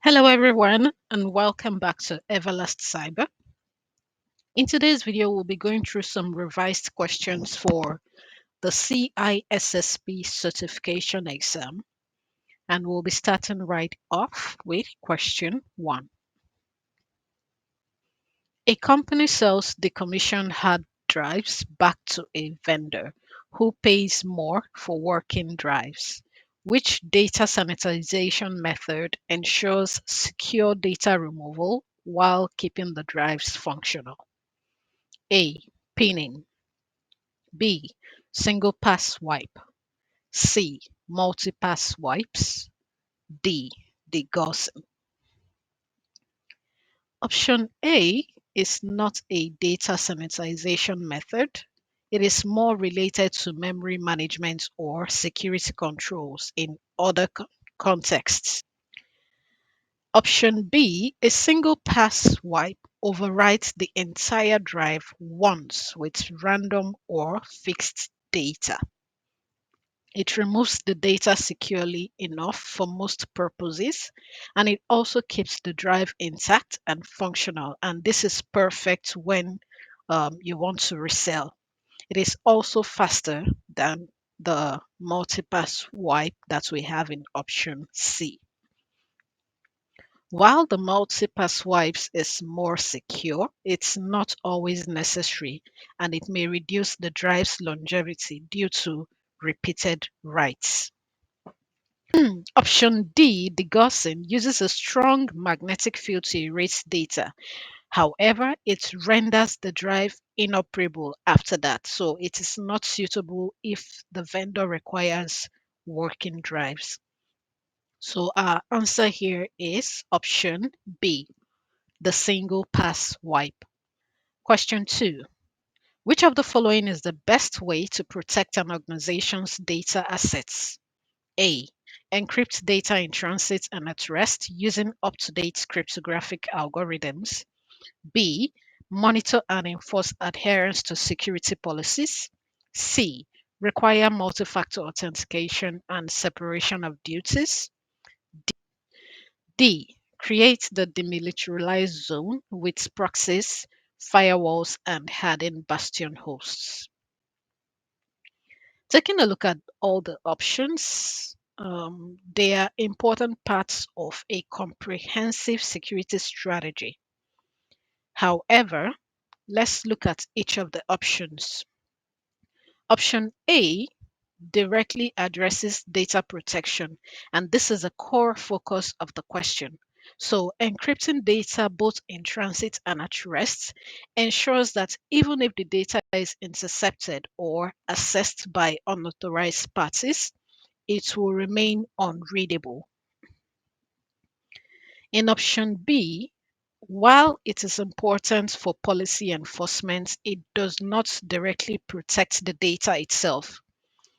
Hello everyone and welcome back to EverlastCyber. In today's video, we'll be going through some revised questions for the CISSP certification exam, and we'll be starting right off with question 1. A company sells decommissioned hard drives back to a vendor who pays more for working drives. Which data sanitization method ensures secure data removal while keeping the drives functional? A. Pinning. B. Single pass wipe. C. Multi-pass wipes. D. Degaussing. Option A is not a data sanitization method. It is more related to memory management or security controls in other contexts. Option B, a single pass wipe overwrites the entire drive once with random or fixed data. It removes the data securely enough for most purposes, and it also keeps the drive intact and functional. And this is perfect when you want to resell. It is also faster than the multi-pass wipe that we have in option C. While the multi-pass wipes is more secure, it's not always necessary, and it may reduce the drive's longevity due to repeated writes. Option D, degaussing, uses a strong magnetic field to erase data. However, it renders the drive inoperable after that, so it is not suitable if the vendor requires working drives. So our answer here is option B, the single pass wipe. Question 2. Which of the following is the best way to protect an organization's data assets? A. Encrypt data in transit and at rest using up-to-date cryptographic algorithms. B. Monitor and enforce adherence to security policies. C. Require multi-factor authentication and separation of duties. D. Create the demilitarized zone with proxies, firewalls, and hardened bastion hosts. Taking a look at all the options, they are important parts of a comprehensive security strategy. However, let's look at each of the options. Option A directly addresses data protection, and this is a core focus of the question. So, encrypting data both in transit and at rest ensures that even if the data is intercepted or accessed by unauthorized parties, it will remain unreadable. In option B, while it is important for policy enforcement, it does not directly protect the data itself.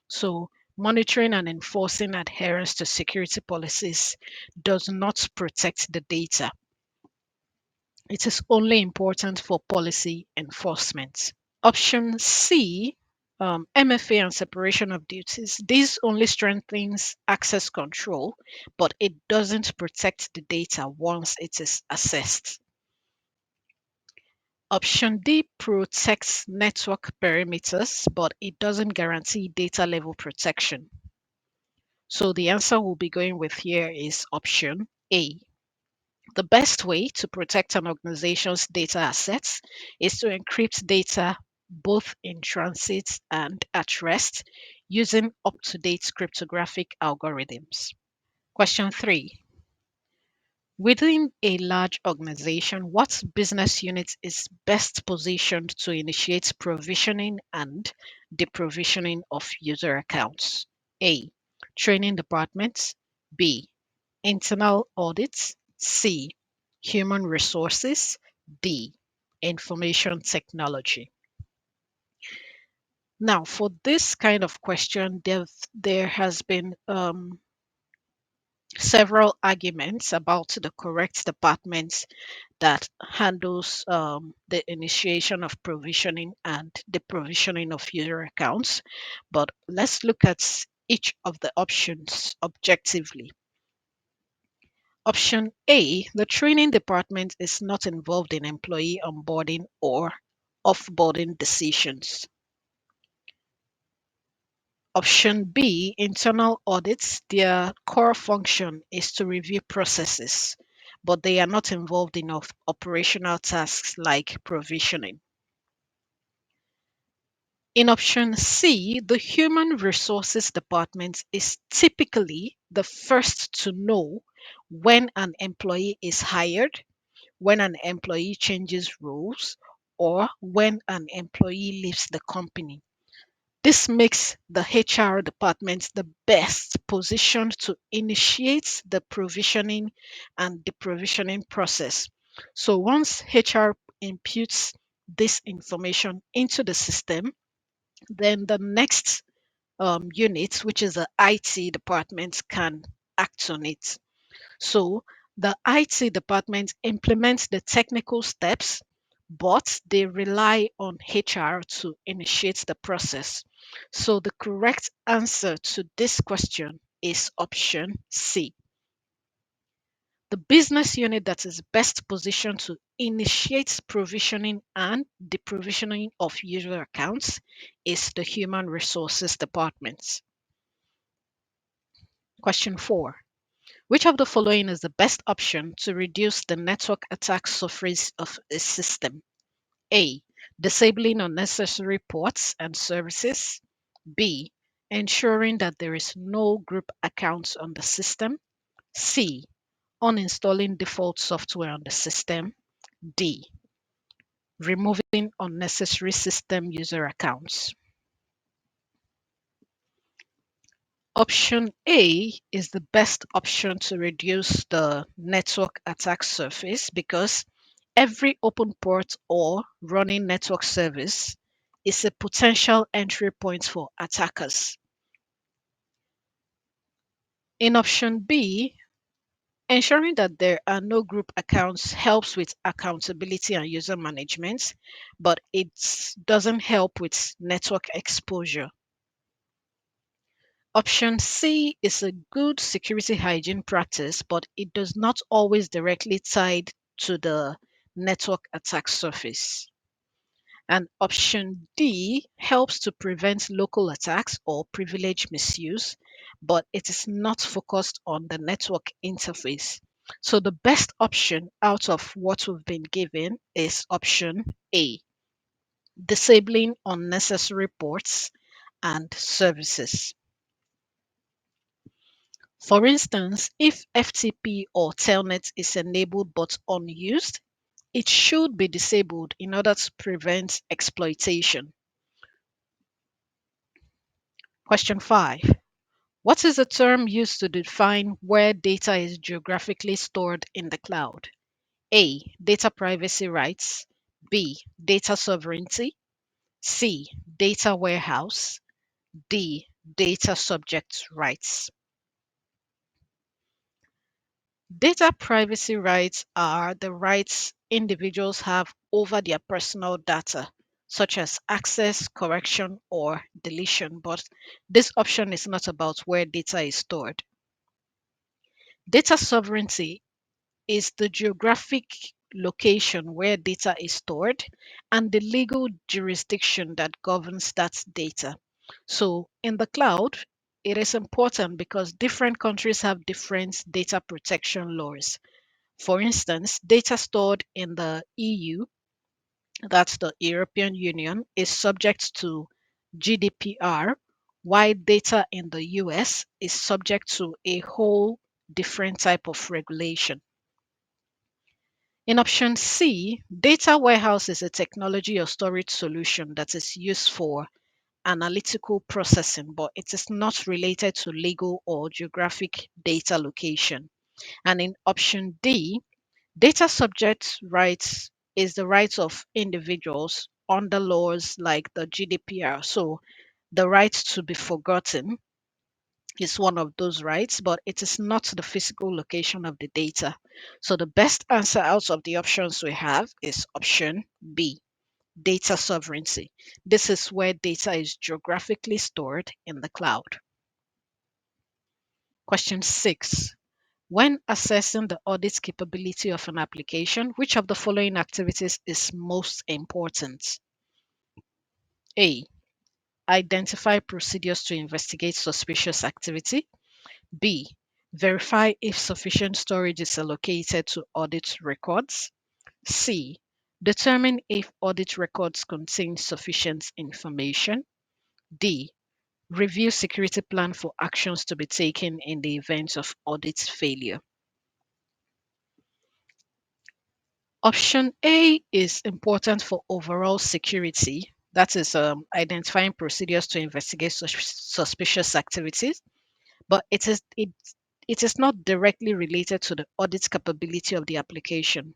So, monitoring and enforcing adherence to security policies does not protect the data. It is only important for policy enforcement. Option C, MFA and separation of duties. This only strengthens access control, but it doesn't protect the data once it is accessed. Option D protects network perimeters, but it doesn't guarantee data level protection. So the answer we'll be going with here is option A. The best way to protect an organization's data assets is to encrypt data both in transit and at rest using up-to-date cryptographic algorithms. Question 3. Within a large organization, what business unit is best positioned to initiate provisioning and deprovisioning of user accounts? A. Training department. B. Internal audits. C. Human resources. D. Information technology. Now, for this kind of question, there has been several arguments about the correct department that handles the initiation of provisioning and the provisioning of user accounts. But let's look at each of the options objectively. Option A, the training department is not involved in employee onboarding or offboarding decisions. Option B, internal audits, their core function is to review processes, but they are not involved in operational tasks like provisioning. In option C, the human resources department is typically the first to know when an employee is hired, when an employee changes roles, or when an employee leaves the company. This makes the HR department the best positioned to initiate the provisioning and deprovisioning process. So once HR imputes this information into the system, then the next unit, which is the IT department, can act on it. So the IT department implements the technical steps, but they rely on HR to initiate the process. So the correct answer to this question is option C. The business unit that is best positioned to initiate provisioning and deprovisioning of user accounts is the Human Resources Department. Question 4. Which of the following is the best option to reduce the network attack surface of a system? A. Disabling unnecessary ports and services. B. Ensuring that there is no group accounts on the system. C. Uninstalling default software on the system. D. Removing unnecessary system user accounts. Option A is the best option to reduce the network attack surface because every open port or running network service is a potential entry point for attackers. In option B, ensuring that there are no group accounts helps with accountability and user management, but it doesn't help with network exposure. Option C is a good security hygiene practice, but it does not always directly tied to the network attack surface. And option D helps to prevent local attacks or privilege misuse, but it is not focused on the network interface. So the best option out of what we've been given is option A, disabling unnecessary ports and services. For instance, if FTP or Telnet is enabled but unused, it should be disabled in order to prevent exploitation. Question 5. What is the term used to define where data is geographically stored in the cloud? A. Data privacy rights. B. Data sovereignty. C. Data warehouse. D. Data subject rights. Data privacy rights are the rights individuals have over their personal data, such as access, correction, or deletion, but this option is not about where data is stored. Data sovereignty is the geographic location where data is stored and the legal jurisdiction that governs that data. So, in the cloud, it is important because different countries have different data protection laws. For instance, data stored in the EU, that's the European Union, is subject to GDPR, while data in the US is subject to a whole different type of regulation. In option C, data warehouse is a technology or storage solution that is used for analytical processing, but it is not related to legal or geographic data location. And in option D, data subject rights is the rights of individuals under laws like the GDPR. So the right to be forgotten is one of those rights, but it is not the physical location of the data. So the best answer out of the options we have is option B, data sovereignty. This is where data is geographically stored in the cloud. Question 6. When assessing the audit capability of an application, which of the following activities is most important? A. Identify procedures to investigate suspicious activity. B. Verify if sufficient storage is allocated to audit records. C. Determine if audit records contain sufficient information. D. Review security plan for actions to be taken in the event of audit failure. Option A is important for overall security. That is identifying procedures to investigate suspicious activities, but it is not directly related to the audit capability of the application.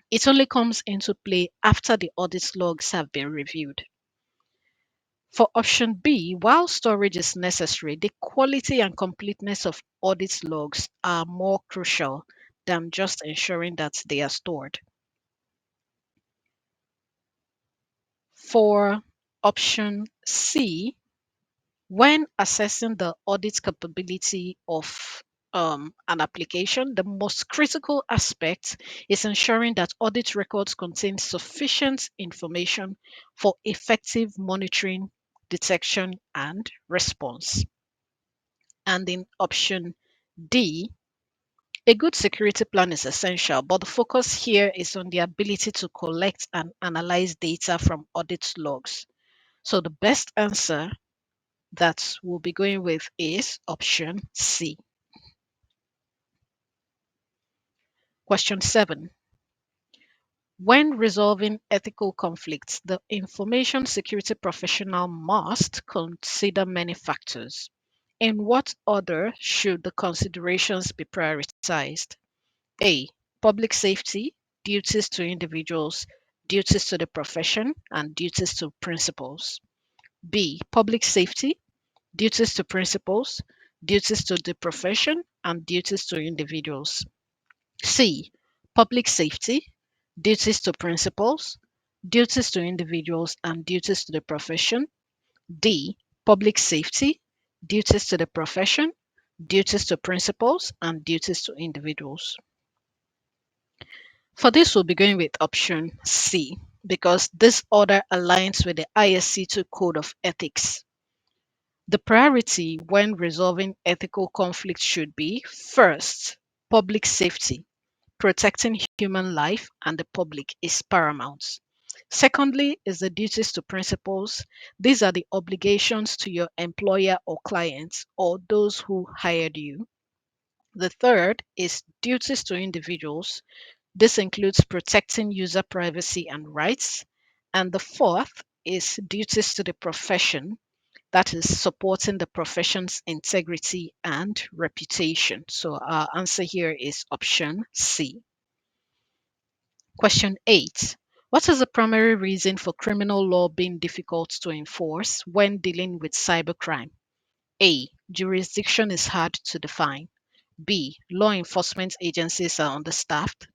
It only comes into play after the audit logs have been reviewed. For option B, while storage is necessary, the quality and completeness of audit logs are more crucial than just ensuring that they are stored. For option C, when assessing the audit capability of an application, the most critical aspect is ensuring that audit records contain sufficient information for effective monitoring, detection, and response. And in option D, a good security plan is essential, but the focus here is on the ability to collect and analyze data from audit logs. So the best answer that we'll be going with is option C. Question 7. When resolving ethical conflicts, the information security professional must consider many factors. In what order should the considerations be prioritized? A. Public safety, duties to individuals, duties to the profession, and duties to principals. B. Public safety, duties to principals, duties to the profession, and duties to individuals. C. Public safety, duties to principals, duties to individuals, and duties to the profession. D. Public safety, duties to the profession, duties to principals, and duties to individuals. For this, we'll be going with option C because this order aligns with the ISC2 Code of Ethics. The priority when resolving ethical conflicts should be first, public safety. Protecting human life and the public is paramount. Secondly, is the duties to principals. These are the obligations to your employer or clients or those who hired you. The third is duties to individuals. This includes protecting user privacy and rights. And the fourth is duties to the profession, that is supporting the profession's integrity and reputation. So our answer here is option C. Question 8. What is the primary reason for criminal law being difficult to enforce when dealing with cybercrime? A. Jurisdiction is hard to define. B. Law enforcement agencies are understaffed.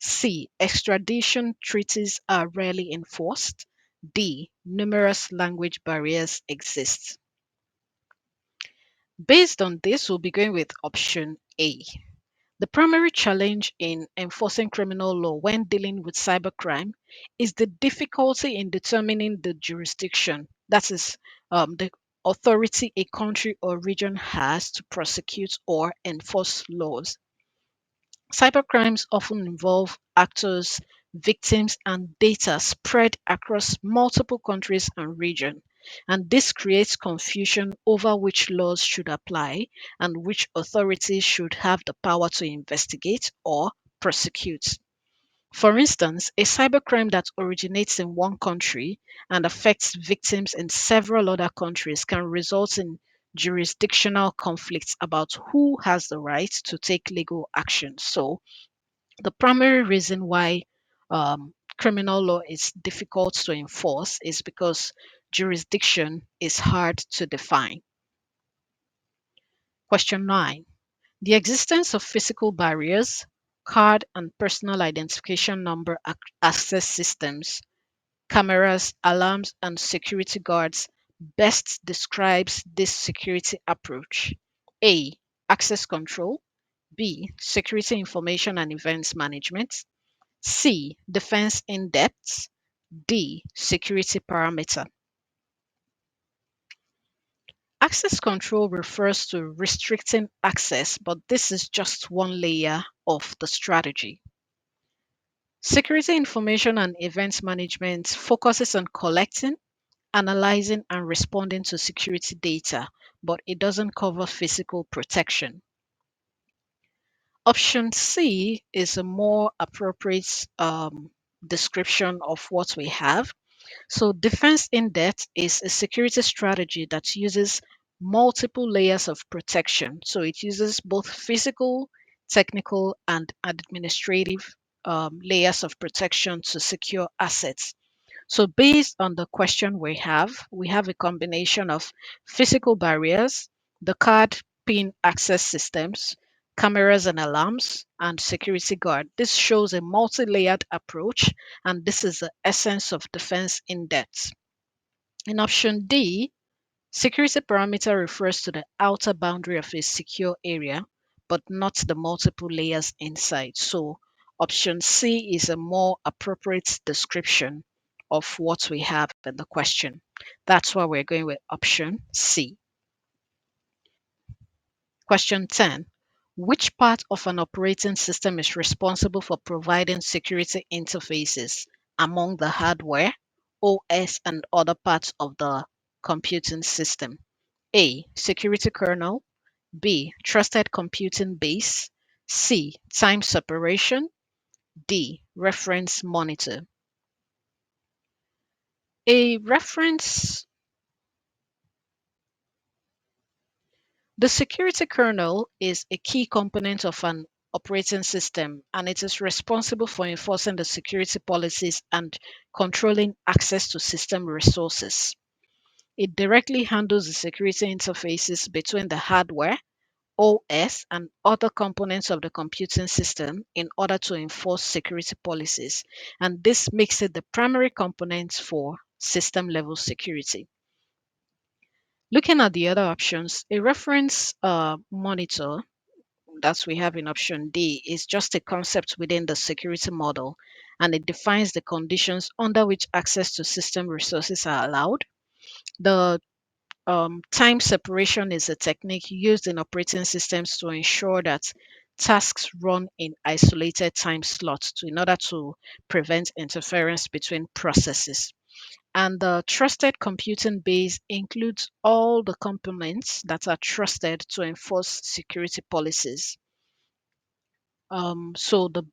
C. Extradition treaties are rarely enforced. D. Numerous language barriers exist. Based on this, we'll be going with option A. The primary challenge in enforcing criminal law when dealing with cybercrime is the difficulty in determining the jurisdiction, that is, the authority a country or region has to prosecute or enforce laws. Cybercrimes often involve actors, victims, and data spread across multiple countries and regions, and this creates confusion over which laws should apply and which authorities should have the power to investigate or prosecute. For instance, a cybercrime that originates in one country and affects victims in several other countries can result in jurisdictional conflicts about who has the right to take legal action. So, the primary reason why criminal law is difficult to enforce is because jurisdiction is hard to define. Question 9. The existence of physical barriers, card and personal identification number access systems, cameras, alarms, and security guards best describes this security approach. A. Access control. B. Security information and events management. C. Defense in depth. D. Security parameter. Access control refers to restricting access, but this is just one layer of the strategy. Security information and events management focuses on collecting, analyzing, and responding to security data, but it doesn't cover physical protection. Option C is a more appropriate description of what we have. So, defense in depth is a security strategy that uses multiple layers of protection. So, it uses both physical, technical, and administrative layers of protection to secure assets. So, based on the question we have a combination of physical barriers, the card pin access systems, cameras and alarms, and security guard. This shows a multi layered approach, and this is the essence of defense in depth. In option D, security parameter refers to the outer boundary of a secure area, but not the multiple layers inside. So, option C is a more appropriate description of what we have in the question. That's why we're going with option C. Question 10. Which part of an operating system is responsible for providing security interfaces among the hardware, OS, and other parts of the computing system? A. Security kernel. B. Trusted computing base. C. Time separation. D. Reference monitor. A reference. The security kernel is a key component of an operating system, and it is responsible for enforcing the security policies and controlling access to system resources. It directly handles the security interfaces between the hardware, OS, and other components of the computing system in order to enforce security policies. And this makes it the primary component for system level security. Looking at the other options, a reference monitor that we have in option D is just a concept within the security model, and it defines the conditions under which access to system resources are allowed. The time separation is a technique used in operating systems to ensure that tasks run in isolated time slots in order to prevent interference between processes. And the trusted computing base includes all the components that are trusted to enforce security policies. So the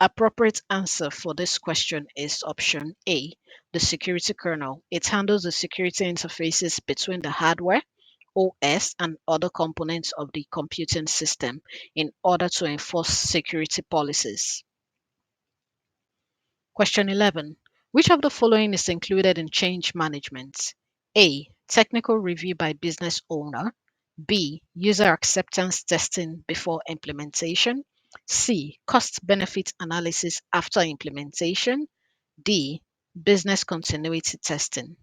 appropriate answer for this question is option A, the security kernel. It handles the security interfaces between the hardware, OS, and other components of the computing system in order to enforce security policies. Question 11. Which of the following is included in change management? A. Technical review by business owner. B. User acceptance testing before implementation. C. Cost benefit analysis after implementation. D. Business continuity testing.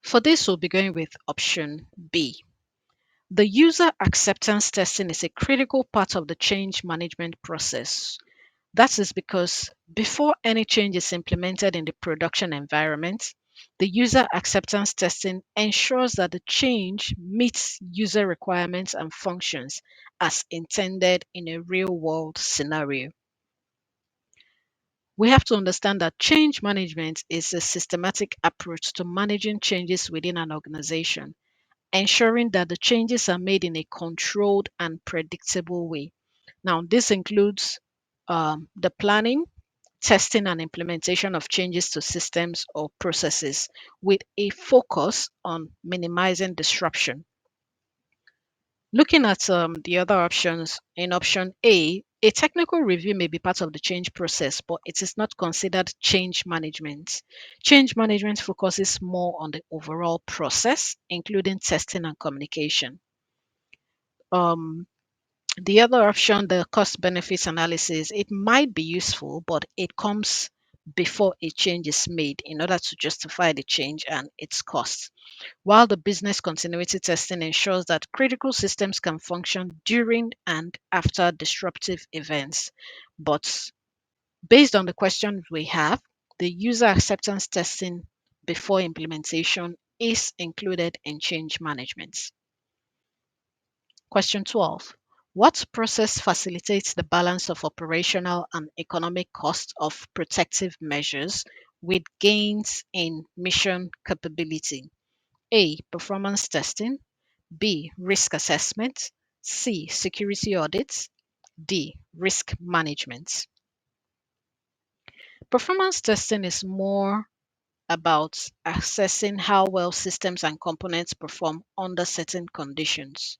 For this, we'll be going with option B. The user acceptance testing is a critical part of the change management process. That is because before any change is implemented in the production environment, the user acceptance testing ensures that the change meets user requirements and functions as intended in a real world scenario. We have to understand that change management is a systematic approach to managing changes within an organization, ensuring that the changes are made in a controlled and predictable way. Now, this includes the planning, testing, and implementation of changes to systems or processes with a focus on minimizing disruption. Looking at the other options, in option A technical review may be part of the change process, but it is not considered change management. Change management focuses more on the overall process, including testing and communication. Um, the other option, the cost benefits analysis, it might be useful, but it comes before a change is made in order to justify the change and its costs, while the business continuity testing ensures that critical systems can function during and after disruptive events. But based on the questions we have, the user acceptance testing before implementation is included in change management. Question 12. What process facilitates the balance of operational and economic cost of protective measures with gains in mission capability? A. Performance testing. B. Risk assessment. C. Security audits. D. Risk management. Performance testing is more about assessing how well systems and components perform under certain conditions.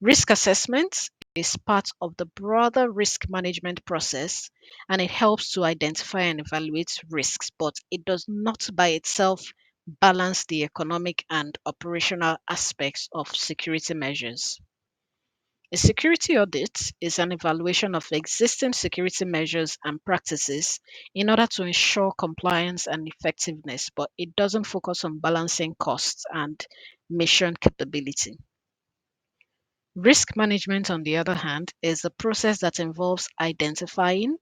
Risk assessment is part of the broader risk management process, and it helps to identify and evaluate risks, but it does not by itself balance the economic and operational aspects of security measures. A security audit is an evaluation of existing security measures and practices in order to ensure compliance and effectiveness, but it doesn't focus on balancing costs and mission capability. Risk management, on the other hand, is a process that involves identifying,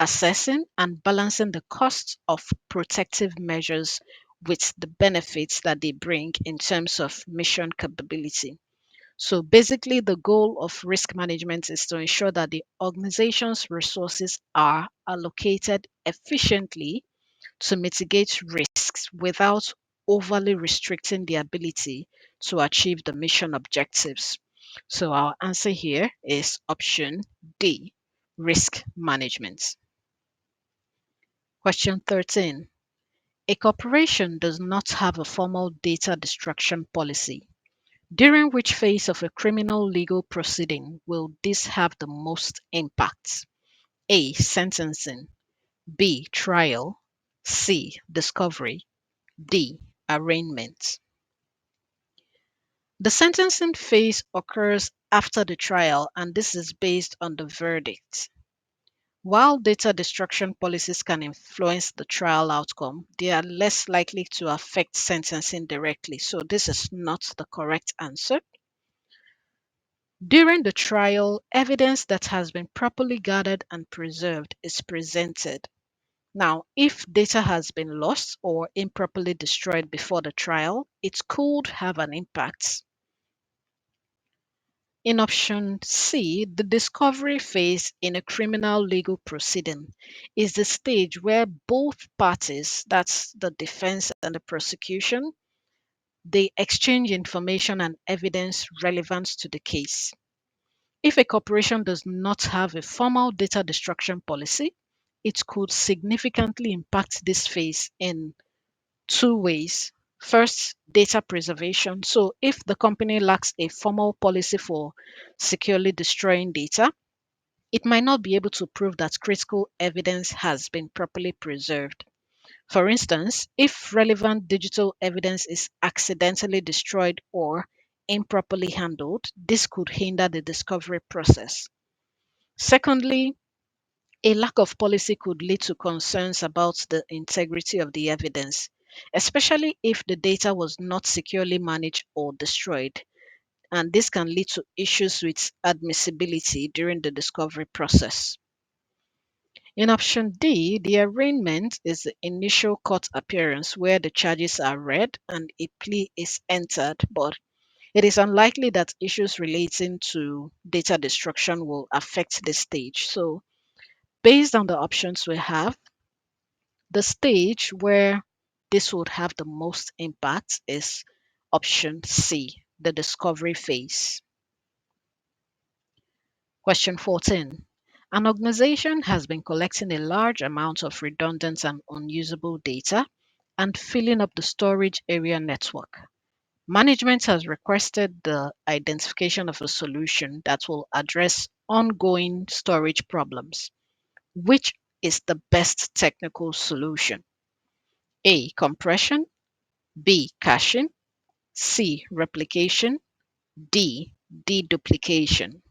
assessing, and balancing the costs of protective measures with the benefits that they bring in terms of mission capability. So basically, the goal of risk management is to ensure that the organization's resources are allocated efficiently to mitigate risks without overly restricting the ability to achieve the mission objectives. So our answer here is option D, risk management. Question 13. A corporation does not have a formal data destruction policy. During which phase of a criminal legal proceeding will this have the most impact? A. Sentencing. B. Trial. C. Discovery. D. Arraignment. The sentencing phase occurs after the trial, and this is based on the verdict. While data destruction policies can influence the trial outcome, they are less likely to affect sentencing directly. So, this is not the correct answer. During the trial, evidence that has been properly gathered and preserved is presented. Now, if data has been lost or improperly destroyed before the trial, it could have an impact. In option C, the discovery phase in a criminal legal proceeding is the stage where both parties, that's the defense and the prosecution, they exchange information and evidence relevant to the case. If a corporation does not have a formal data destruction policy, it could significantly impact this phase in two ways. First, data preservation. So, if the company lacks a formal policy for securely destroying data, it might not be able to prove that critical evidence has been properly preserved. For instance, if relevant digital evidence is accidentally destroyed or improperly handled, this could hinder the discovery process. Secondly, a lack of policy could lead to concerns about the integrity of the evidence, especially if the data was not securely managed or destroyed. And this can lead to issues with admissibility during the discovery process. In option D, the arraignment is the initial court appearance where the charges are read and a plea is entered, but it is unlikely that issues relating to data destruction will affect this stage. So, based on the options we have, the stage where this would have the most impact is option C, the discovery phase. Question 14. An organization has been collecting a large amount of redundant and unusable data and filling up the storage area network. Management has requested the identification of a solution that will address ongoing storage problems. Which is the best technical solution? A. Compression. B. Caching. C. Replication. D. Deduplication.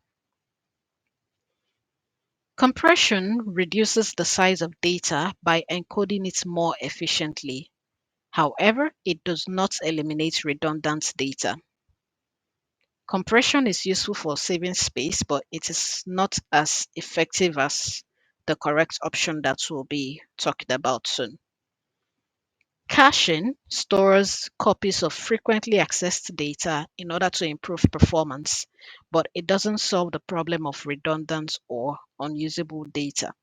Compression reduces the size of data by encoding it more efficiently. However, it does not eliminate redundant data. Compression is useful for saving space, but it is not as effective as the correct option that we'll be talking about soon. Caching stores copies of frequently accessed data in order to improve performance, but it doesn't solve the problem of redundant or unusable data.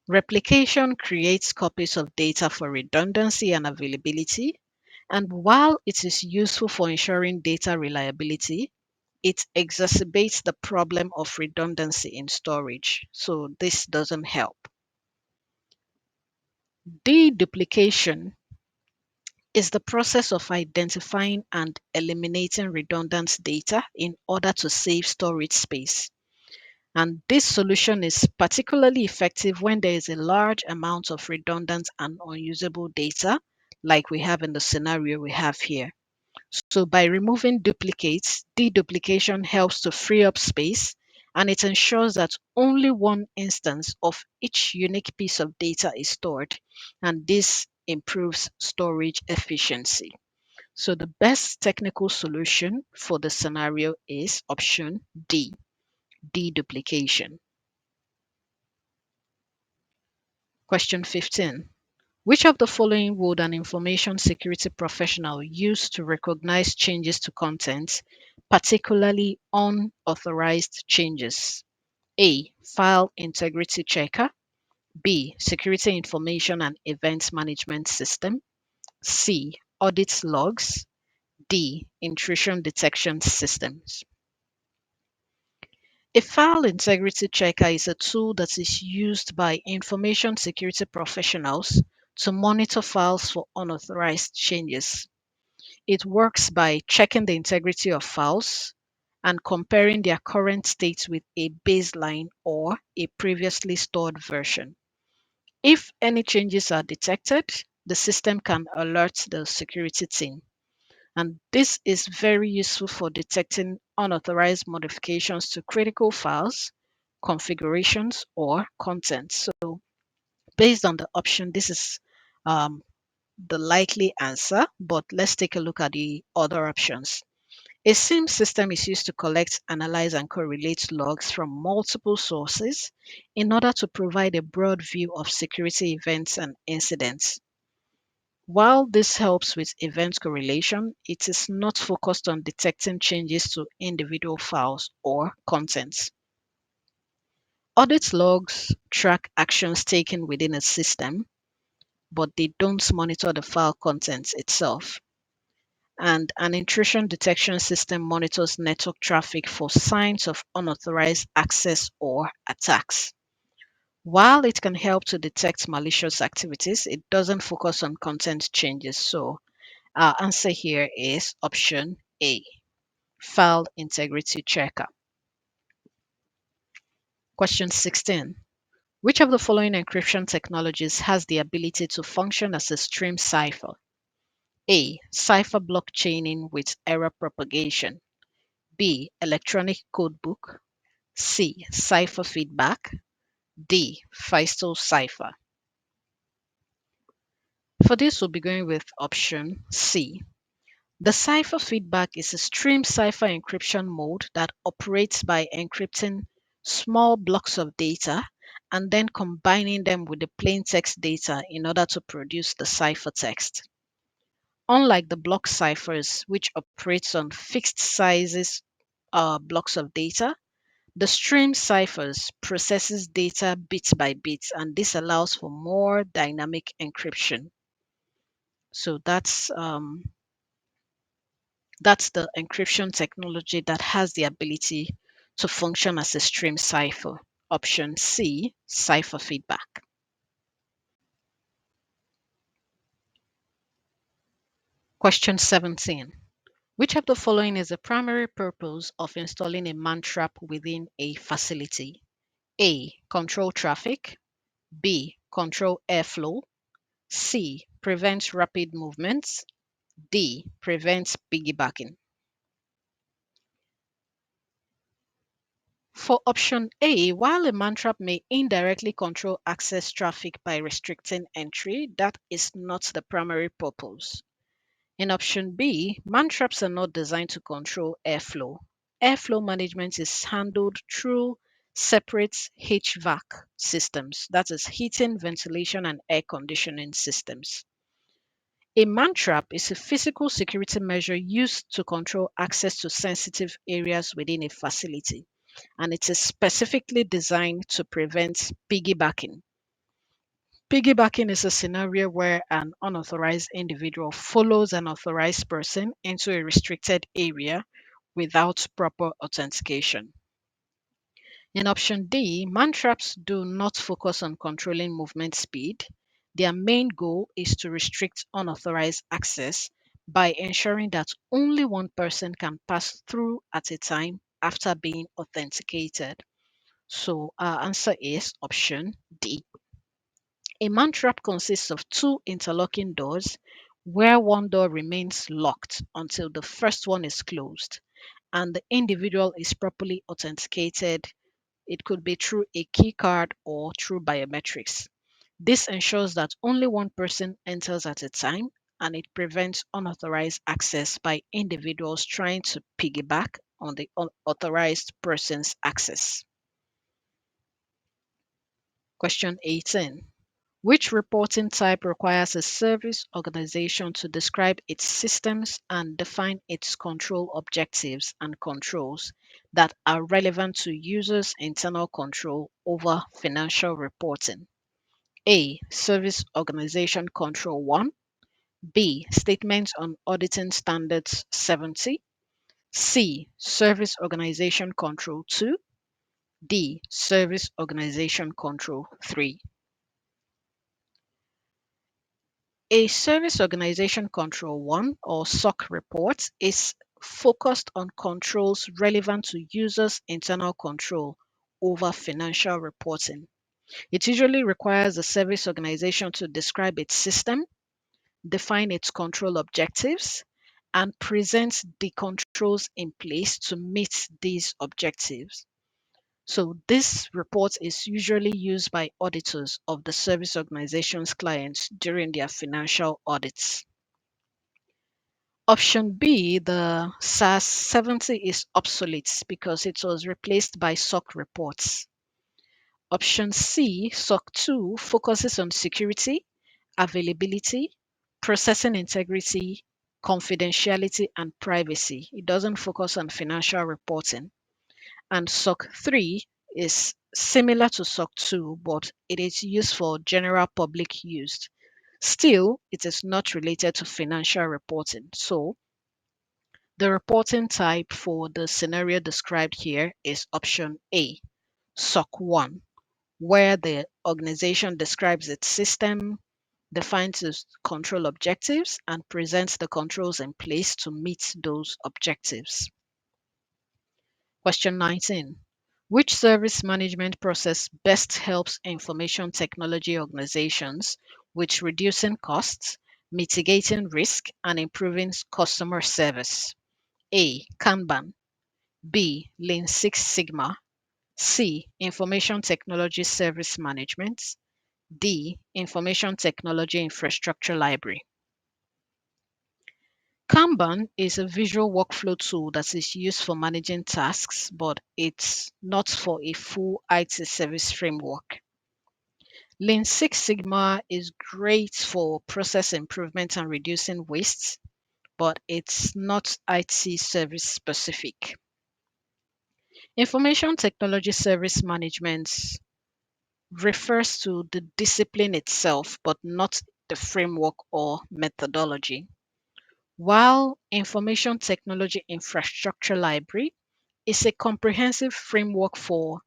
Replication creates copies of data for redundancy and availability, and while it is useful for ensuring data reliability, it exacerbates the problem of redundancy in storage. So this doesn't help. Deduplication is the process of identifying and eliminating redundant data in order to save storage space. And this solution is particularly effective when there is a large amount of redundant and unusable data, like we have in the scenario we have here. So by removing duplicates, deduplication helps to free up space, and it ensures that only one instance of each unique piece of data is stored, and this improves storage efficiency. So the best technical solution for the scenario is option D, deduplication. Question 15. Which of the following would an information security professional use to recognize changes to content, particularly unauthorized changes? A. File integrity checker. B. Security information and event management system. C. Audit logs. D. Intrusion detection systems. A file integrity checker is a tool that is used by information security professionals to monitor files for unauthorized changes. It works by checking the integrity of files and comparing their current state with a baseline or a previously stored version. If any changes are detected, the system can alert the security team. And this is very useful for detecting unauthorized modifications to critical files, configurations, or content. So, based on the option, this is um, the likely answer, but let's take a look at the other options. A SIEM system is used to collect, analyze, and correlate logs from multiple sources in order to provide a broad view of security events and incidents. While this helps with event correlation, it is not focused on detecting changes to individual files or contents. Audit logs track actions taken within a system, but they don't monitor the file contents itself. And an intrusion detection system monitors network traffic for signs of unauthorized access or attacks. While it can help to detect malicious activities, it doesn't focus on content changes. So our answer here is option A, file integrity checker. Question 16. Which of the following encryption technologies has the ability to function as a stream cipher? A. Cipher blockchaining with error propagation. B. Electronic codebook. C. Cipher feedback. D. Feistel cipher. For this, we'll be going with option C. The cipher feedback is a stream cipher encryption mode that operates by encrypting small blocks of data and then combining them with the plain text data in order to produce the ciphertext. Unlike the block ciphers, which operates on fixed sizes blocks of data, the stream ciphers processes data bit by bit, and this allows for more dynamic encryption. So that's the encryption technology that has the ability to function as a stream cipher. Option C, cipher feedback. Question 17. Which of the following is the primary purpose of installing a Mantrap within a facility? A. Control traffic. B. Control airflow. C. Prevent rapid movements. D. Prevent piggybacking. For option A, while a Mantrap may indirectly control access traffic by restricting entry, that is not the primary purpose. In option B, Mantraps are not designed to control airflow. Airflow management is handled through separate HVAC systems, that is, heating, ventilation, and air conditioning systems. A Mantrap is a physical security measure used to control access to sensitive areas within a facility, and it is specifically designed to prevent piggybacking. Piggybacking is a scenario where an unauthorized individual follows an authorized person into a restricted area without proper authentication. In option D, man-traps do not focus on controlling movement speed. Their main goal is to restrict unauthorized access by ensuring that only one person can pass through at a time after being authenticated. So our answer is option D. A man-trap consists of two interlocking doors where one door remains locked until the first one is closed and the individual is properly authenticated. It could be through a key card or through biometrics. This ensures that only one person enters at a time, and it prevents unauthorized access by individuals trying to piggyback on the unauthorized person's access. Question 18. Which reporting type requires a service organization to describe its systems and define its control objectives and controls that are relevant to users' internal control over financial reporting? A. Service Organization Control 1. B. Statements on Auditing Standards 70. C. Service Organization Control 2. D. Service Organization Control 3. A Service Organization Control 1 or SOC report is focused on controls relevant to users' internal control over financial reporting. It usually requires the service organization to describe its system, define its control objectives, and present the controls in place to meet these objectives. So this report is usually used by auditors of the service organization's clients during their financial audits. Option B, the SAS 70 is obsolete because it was replaced by SOC reports. Option C, SOC 2, focuses on security, availability, processing integrity, confidentiality, and privacy. It doesn't focus on financial reporting. And SOC 3 is similar to SOC 2, but it is used for general public use. Still, it is not related to financial reporting. So, the reporting type for the scenario described here is option A, SOC 1, where the organization describes its system, defines its control objectives, and presents the controls in place to meet those objectives. Question 19. Which service management process best helps information technology organizations with reducing costs, mitigating risk, and improving customer service? A. Kanban. B. Lean Six Sigma. C. Information Technology Service Management. D. Information Technology Infrastructure Library. Kanban is a visual workflow tool that is used for managing tasks, but it's not for a full IT service framework. Lean Six Sigma is great for process improvement and reducing waste, but it's not IT service specific. Information Technology Service Management refers to the discipline itself, but not the framework or methodology. While Information Technology Infrastructure Library is a comprehensive framework for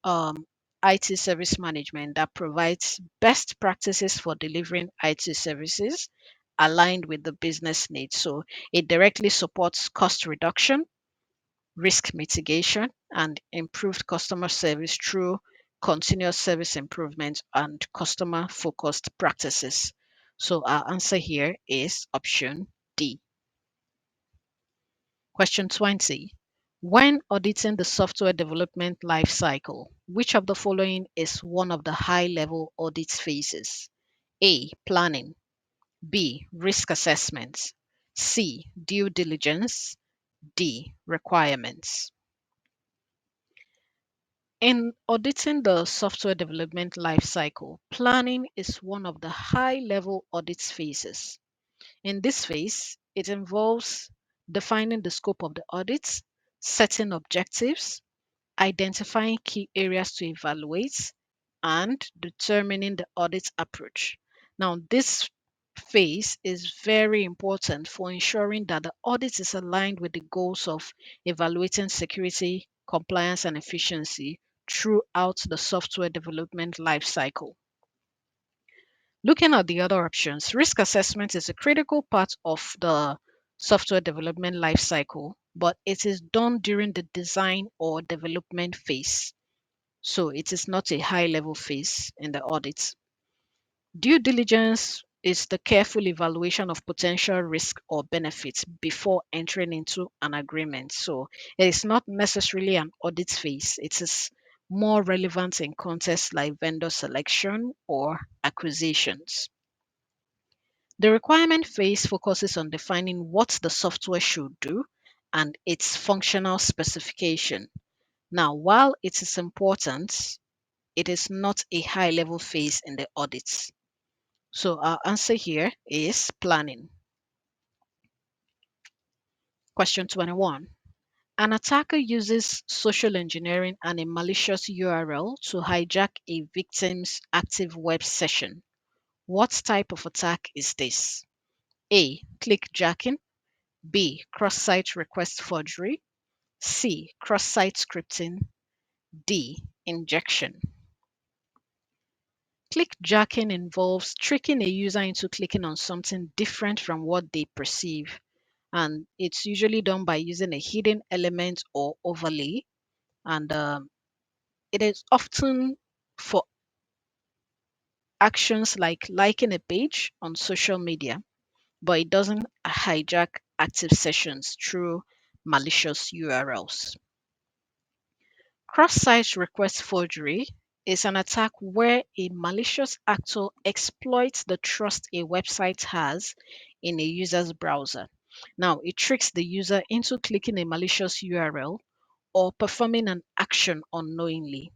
um, IT service management that provides best practices for delivering IT services aligned with the business needs. So it directly supports cost reduction, risk mitigation, and improved customer service through continuous service improvement and customer focused practices. So our answer here is option D. Question 20. When auditing the software development lifecycle, which of the following is one of the high-level audit phases? A. Planning. B. Risk assessment. C. Due diligence. D. Requirements. In auditing the software development lifecycle, planning is one of the high-level audit phases. In this phase, it involves defining the scope of the audit, setting objectives, identifying key areas to evaluate, and determining the audit approach. Now, this phase is very important for ensuring that the audit is aligned with the goals of evaluating security, compliance, and efficiency throughout the software development lifecycle. Looking at the other options, risk assessment is a critical part of the software development lifecycle, but it is done during the design or development phase. So it is not a high level phase in the audit. Due diligence is the careful evaluation of potential risk or benefits before entering into an agreement. So it is not necessarily an audit phase. It is more relevant in contexts like vendor selection or acquisitions. The requirement phase focuses on defining what the software should do and its functional specification. Now, while it is important, it is not a high level phase in the audits. So, our answer here is planning. Question 21. An attacker uses social engineering and a malicious URL to hijack a victim's active web session. What type of attack is this? A. Clickjacking. B. Cross-site request forgery. C. Cross-site scripting. D. Injection. Clickjacking involves tricking a user into clicking on something different from what they perceive, and it's usually done by using a hidden element or overlay, and it is often for actions like liking a page on social media, but it doesn't hijack active sessions through malicious URLs. Cross-site request forgery is an attack where a malicious actor exploits the trust a website has in a user's browser. Now, it tricks the user into clicking a malicious URL or performing an action unknowingly.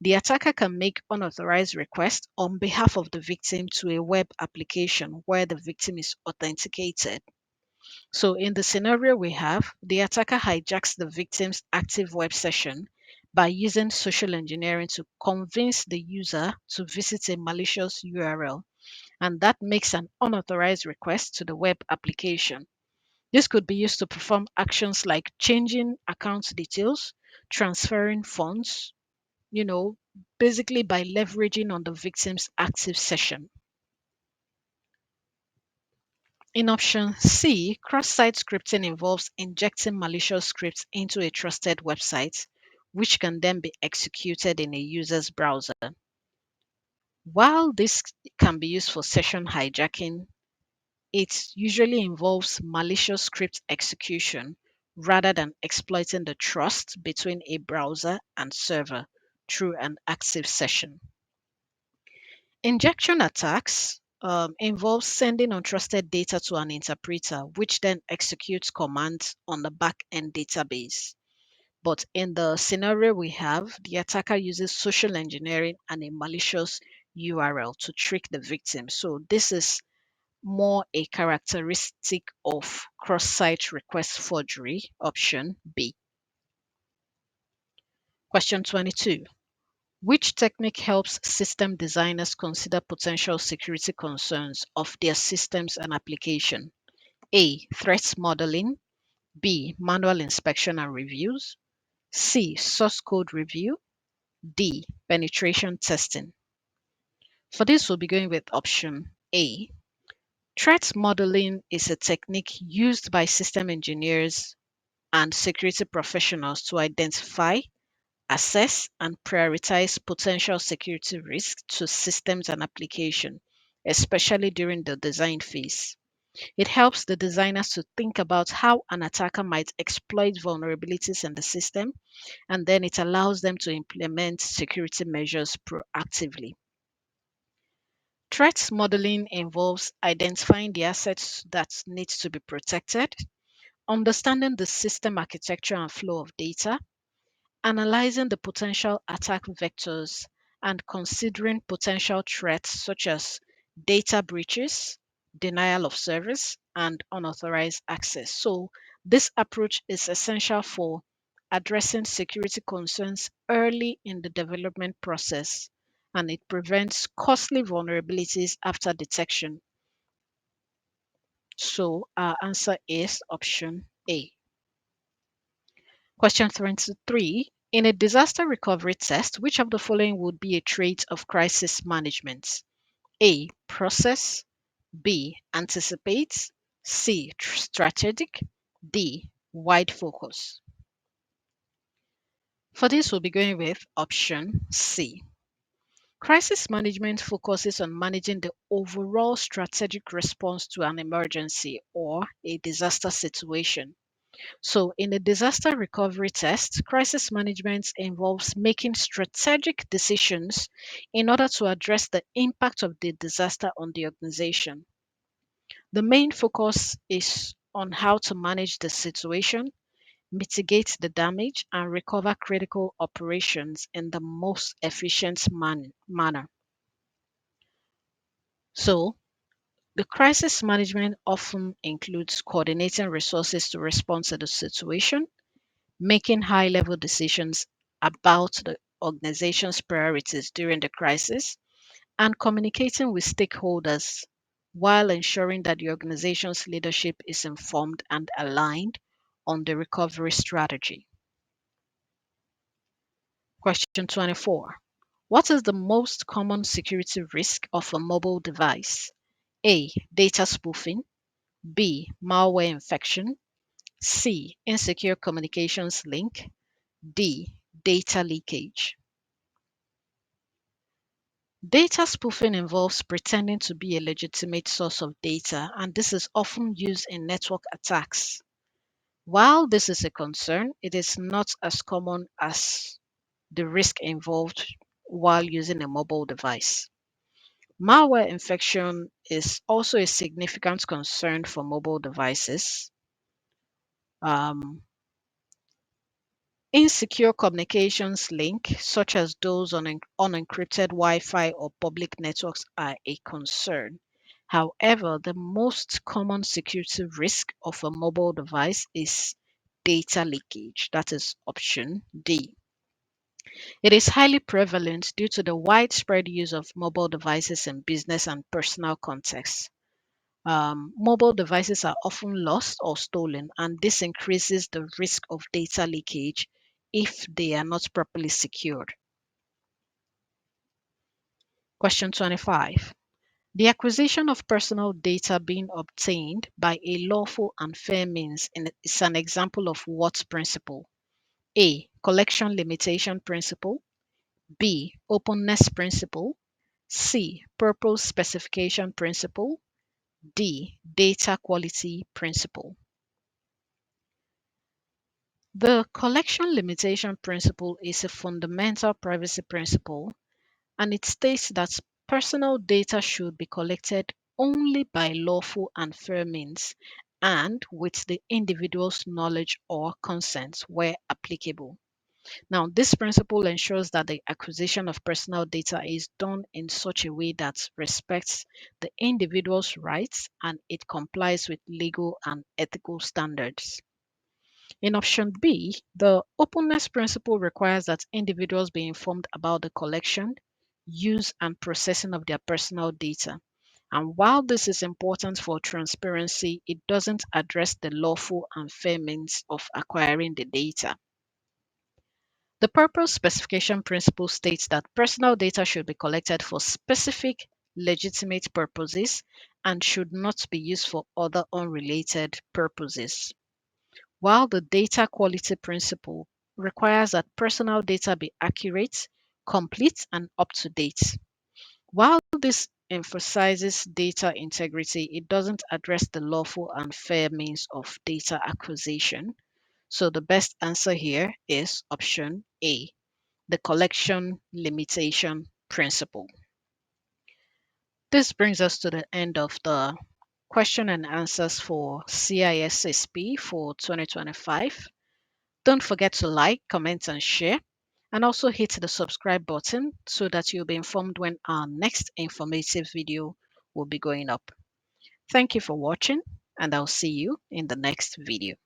The attacker can make unauthorized requests on behalf of the victim to a web application where the victim is authenticated. So, in the scenario we have, the attacker hijacks the victim's active web session by using social engineering to convince the user to visit a malicious URL, and that makes an unauthorized request to the web application. This could be used to perform actions like changing account details, transferring funds, you know, basically by leveraging on the victim's active session. In option C, cross-site scripting involves injecting malicious scripts into a trusted website, which can then be executed in a user's browser. While this can be used for session hijacking, it usually involves malicious script execution rather than exploiting the trust between a browser and server through an active session. Injection attacks involve sending untrusted data to an interpreter, which then executes commands on the back-end database. But in the scenario we have, the attacker uses social engineering and a malicious URL to trick the victim. So this is more a characteristic of cross-site request forgery, option B. Question 22. Which technique helps system designers consider potential security concerns of their systems and application? A. Threat modeling. B. Manual inspection and reviews. C. Source code review. D. Penetration testing. For this, we'll be going with option A. Threat modeling is a technique used by system engineers and security professionals to identify, assess, and prioritize potential security risks to systems and application, especially during the design phase. It helps the designers to think about how an attacker might exploit vulnerabilities in the system, and then it allows them to implement security measures proactively. Threat modeling involves identifying the assets that need to be protected, understanding the system architecture and flow of data, analyzing the potential attack vectors, and considering potential threats such as data breaches, denial of service, and unauthorized access. So, this approach is essential for addressing security concerns early in the development process, and it prevents costly vulnerabilities after detection. So, our answer is option A. Question 23. In a disaster recovery test, which of the following would be a trait of crisis management? A. Process. B. Anticipate. C. Strategic. D. Wide focus. For this, we'll be going with option C. Crisis management focuses on managing the overall strategic response to an emergency or a disaster situation. So, in a disaster recovery test, crisis management involves making strategic decisions in order to address the impact of the disaster on the organization. The main focus is on how to manage the situation, mitigate the damage, and recover critical operations in the most efficient manner. So, the crisis management often includes coordinating resources to respond to the situation, making high level decisions about the organization's priorities during the crisis, and communicating with stakeholders while ensuring that the organization's leadership is informed and aligned on the recovery strategy. Question 24. What is the most common security risk of a mobile device? A. Data spoofing. B. Malware infection. C. Insecure communications link. D. Data leakage. Data spoofing involves pretending to be a legitimate source of data, and this is often used in network attacks. While this is a concern, it is not as common as the risk involved while using a mobile device. Malware infection is also a significant concern for mobile devices. Um, Insecure communications link, such as those on unencrypted Wi-Fi or public networks, are a concern. However, the most common security risk of a mobile device is data leakage. That is option D. It is highly prevalent due to the widespread use of mobile devices in business and personal contexts. Mobile devices are often lost or stolen, and this increases the risk of data leakage if they are not properly secured. Question 25. The acquisition of personal data being obtained by a lawful and fair means is an example of what principle? A. Collection limitation principle. B. Openness principle. C. Purpose specification principle. D. Data quality principle. The collection limitation principle is a fundamental privacy principle, and it states that personal data should be collected only by lawful and fair means and with the individual's knowledge or consent where applicable. Now, this principle ensures that the acquisition of personal data is done in such a way that respects the individual's rights and it complies with legal and ethical standards. In option B, the openness principle requires that individuals be informed about the collection, use, and processing of their personal data. And while this is important for transparency, it doesn't address the lawful and fair means of acquiring the data. The purpose specification principle states that personal data should be collected for specific, legitimate purposes and should not be used for other unrelated purposes. While the data quality principle requires that personal data be accurate, complete, and up to date. While this emphasizes data integrity. It doesn't address the lawful and fair means of data acquisition. So the best answer here is option A, the collection limitation principle. This brings us to the end of the question and answers for CISSP for 2025. Don't forget to like, comment, and share, and also hit the subscribe button so that you'll be informed when our next informative video will be going up. Thank you for watching, and I'll see you in the next video.